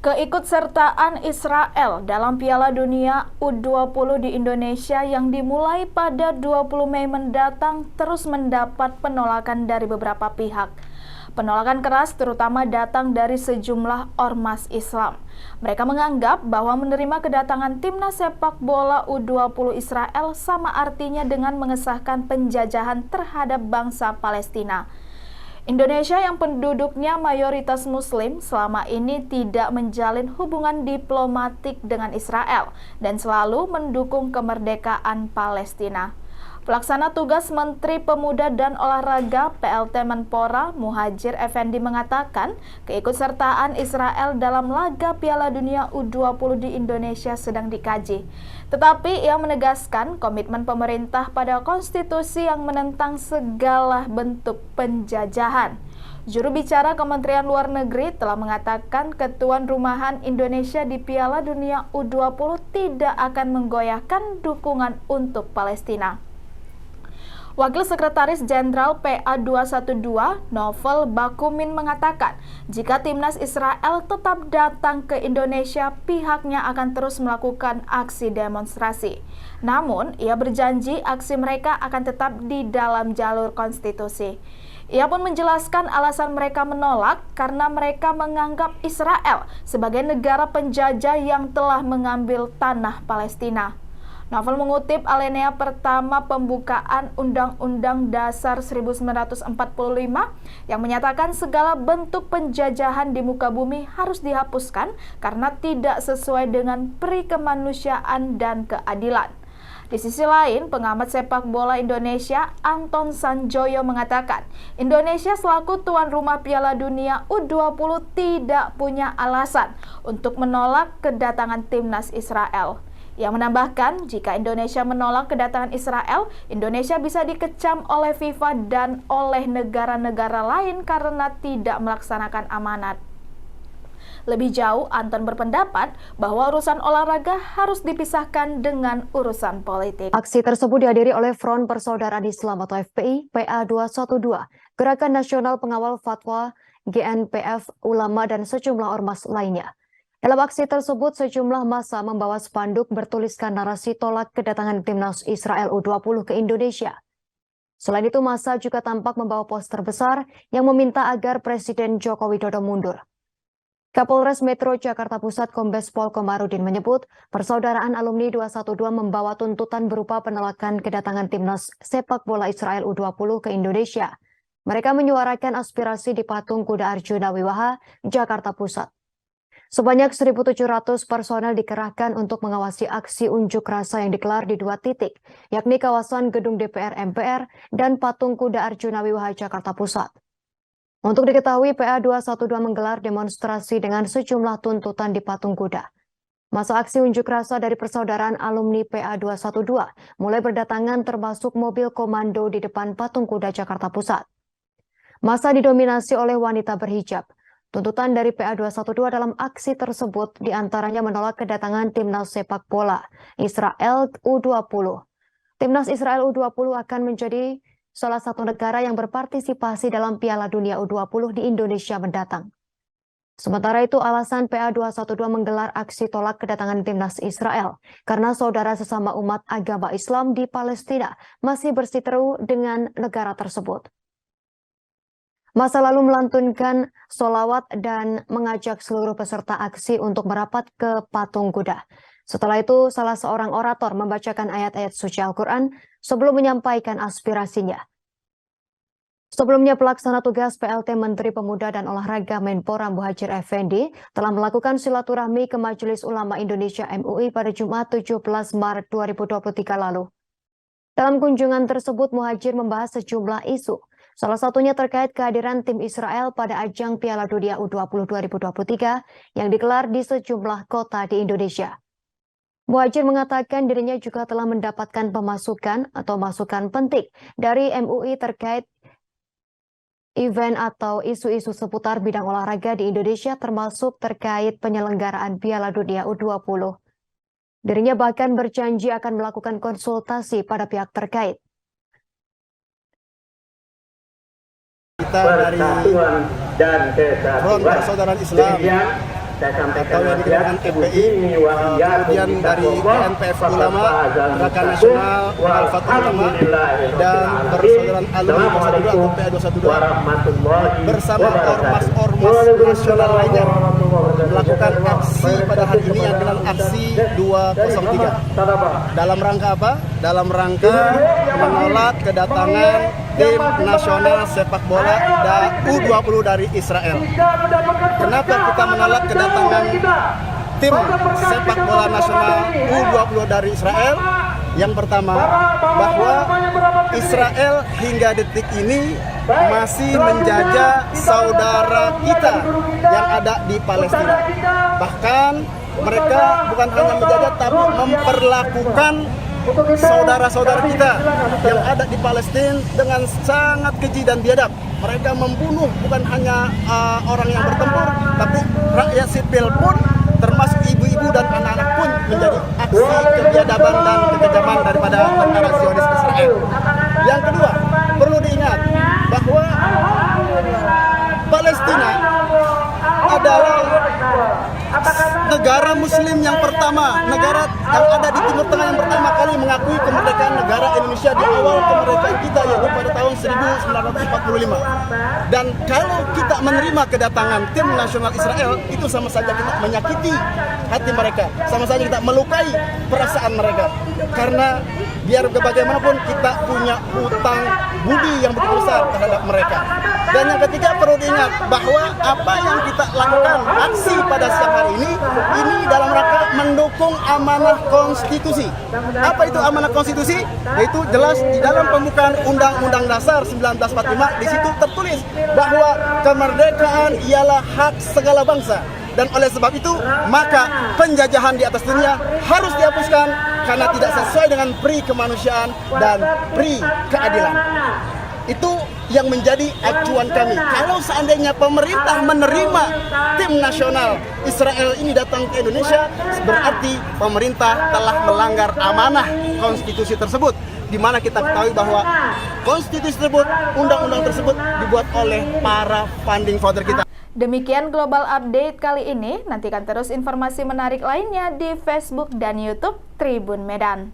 Keikutsertaan Israel dalam Piala Dunia U20 di Indonesia yang dimulai pada 20 Mei mendatang terus mendapat penolakan dari beberapa pihak. Penolakan keras terutama datang dari sejumlah ormas Islam. Mereka menganggap bahwa menerima kedatangan timnas sepak bola U20 Israel sama artinya dengan mengesahkan penjajahan terhadap bangsa Palestina. Indonesia yang penduduknya mayoritas Muslim selama ini tidak menjalin hubungan diplomatik dengan Israel dan selalu mendukung kemerdekaan Palestina. Pelaksana tugas Menteri Pemuda dan Olahraga PLT Menpora Muhadjir Effendi mengatakan keikutsertaan Israel dalam laga Piala Dunia U20 di Indonesia sedang dikaji. Tetapi ia menegaskan komitmen pemerintah pada konstitusi yang menentang segala bentuk penjajahan. Juru bicara Kementerian Luar Negeri telah mengatakan ketuan rumahan Indonesia di Piala Dunia U20 tidak akan menggoyahkan dukungan untuk Palestina. Wakil Sekretaris Jenderal PA212 Novel Bakumin mengatakan, jika timnas Israel tetap datang ke Indonesia, pihaknya akan terus melakukan aksi demonstrasi. Namun, ia berjanji aksi mereka akan tetap di dalam jalur konstitusi. Ia pun menjelaskan alasan mereka menolak karena mereka menganggap Israel sebagai negara penjajah yang telah mengambil tanah Palestina. Novel mengutip alinea pertama pembukaan Undang-Undang Dasar 1945 yang menyatakan segala bentuk penjajahan di muka bumi harus dihapuskan karena tidak sesuai dengan peri kemanusiaan dan keadilan. Di sisi lain, pengamat sepak bola Indonesia Anton Sanjoyo mengatakan, Indonesia selaku tuan rumah Piala Dunia U20 tidak punya alasan untuk menolak kedatangan timnas Israel. Ia menambahkan, jika Indonesia menolak kedatangan Israel, Indonesia bisa dikecam oleh FIFA dan oleh negara-negara lain karena tidak melaksanakan amanat. Lebih jauh, Anton berpendapat bahwa urusan olahraga harus dipisahkan dengan urusan politik. Aksi tersebut dihadiri oleh Front Persaudaraan Islam atau FPI, PA212, Gerakan Nasional Pengawal Fatwa, GNPF, Ulama, dan sejumlah ormas lainnya. Dalam aksi tersebut, sejumlah massa membawa spanduk bertuliskan narasi tolak kedatangan timnas Israel U20 ke Indonesia. Selain itu, massa juga tampak membawa poster besar yang meminta agar Presiden Joko Widodo mundur. Kapolres Metro Jakarta Pusat Kombes Pol Komarudin menyebut, Persaudaraan Alumni 212 membawa tuntutan berupa penolakan kedatangan timnas sepak bola Israel U20 ke Indonesia. Mereka menyuarakan aspirasi di Patung Kuda Arjuna Wiwaha, Jakarta Pusat. Sebanyak 1.700 personel dikerahkan untuk mengawasi aksi unjuk rasa yang digelar di 2 titik, yakni kawasan Gedung DPR MPR dan Patung Kuda Arjuna Wiwaha Jakarta Pusat. Untuk diketahui, PA212 menggelar demonstrasi dengan sejumlah tuntutan di Patung Kuda. Masa aksi unjuk rasa dari Persaudaraan Alumni PA212 mulai berdatangan termasuk mobil komando di depan Patung Kuda Jakarta Pusat. Masa didominasi oleh wanita berhijab. Tuntutan dari PA212 dalam aksi tersebut diantaranya menolak kedatangan timnas sepak bola Israel U20. Timnas Israel U20 akan menjadi salah satu negara yang berpartisipasi dalam Piala Dunia U20 di Indonesia mendatang. Sementara itu, alasan PA212 menggelar aksi tolak kedatangan timnas Israel karena saudara sesama umat agama Islam di Palestina masih bersiteru dengan negara tersebut. Masa lalu melantunkan sholawat dan mengajak seluruh peserta aksi untuk merapat ke Patung Kuda. Setelah itu, salah seorang orator membacakan ayat-ayat suci Al-Quran sebelum menyampaikan aspirasinya. Sebelumnya, pelaksana tugas PLT Menteri Pemuda dan Olahraga Menpora Muhadjir Effendi telah melakukan silaturahmi ke Majelis Ulama Indonesia MUI pada Jumat 17 Maret 2023 lalu. Dalam kunjungan tersebut, Muhadjir membahas sejumlah isu. Salah satunya terkait kehadiran tim Israel pada ajang Piala Dunia U20 2023 yang digelar di sejumlah kota di Indonesia. Muhadjir mengatakan dirinya juga telah mendapatkan pemasukan atau masukan penting dari MUI terkait event atau isu-isu seputar bidang olahraga di Indonesia termasuk terkait penyelenggaraan Piala Dunia U20. Dirinya bahkan berjanji akan melakukan konsultasi pada pihak terkait. Kita dari Front Persaudaraan Islam atau yang dikatakan FPI, kemudian dari GNPF Ulama, Gerakan Nasional Pengawal Fatwa Ulama, dan Persaudaraan Alumni 212 atau PA 212 bersama ormas-ormas nasional lainnya melakukan aksi pada hari ini yang dengan aksi 203. Dalam rangka apa? Dalam rangka menolak kedatangan tim nasional sepak bola U20 dari Israel. Kenapa kita menolak kedatangan tim sepak bola nasional U20 dari Israel? Yang pertama, bahwa Israel hingga detik ini masih menjajah saudara kita yang ada di Palestina. Bahkan mereka bukan hanya menjajah, tapi memperlakukan saudara-saudara kita yang ada di Palestina dengan sangat keji dan biadab. Mereka membunuh bukan hanya orang yang bertempur, tapi rakyat sipil pun, termasuk ibu-ibu dan anak-anak pun menjadi aksi kebiadaban dan kekejaman daripada tentara Zionis Israel. Yang kedua, perlu diingat bahwa Palestina adalah negara muslim yang pertama, negara yang ada di Timur Tengah yang pertama kali mengakui kemerdekaan negara Indonesia di awal kemerdekaan kita, yaitu pada tahun 1945. Dan kalau kita menerima kedatangan tim nasional Israel, itu sama saja kita menyakiti hati mereka, sama saja kita melukai perasaan mereka. Karena biar bagaimanapun kita punya hutang budi yang begitu besar terhadap mereka. Dan yang ketiga, perlu diingat bahwa apa yang kita lakukan aksi pada siang hari ini dalam rangka mendukung amanah konstitusi. Apa itu amanah konstitusi? Yaitu jelas di dalam pembukaan Undang-Undang Dasar 1945, di situ tertulis bahwa kemerdekaan ialah hak segala bangsa. Dan oleh sebab itu, maka penjajahan di atas dunia harus dihapuskan karena tidak sesuai dengan pri kemanusiaan dan pri keadilan. Itu yang menjadi acuan kami. Kalau seandainya pemerintah menerima tim nasional Israel ini datang ke Indonesia, berarti pemerintah telah melanggar amanah konstitusi tersebut, di mana kita ketahui bahwa konstitusi tersebut, undang-undang tersebut dibuat oleh para founding father kita. Demikian Global Update kali ini. Nantikan terus informasi menarik lainnya di Facebook dan YouTube Tribun Medan.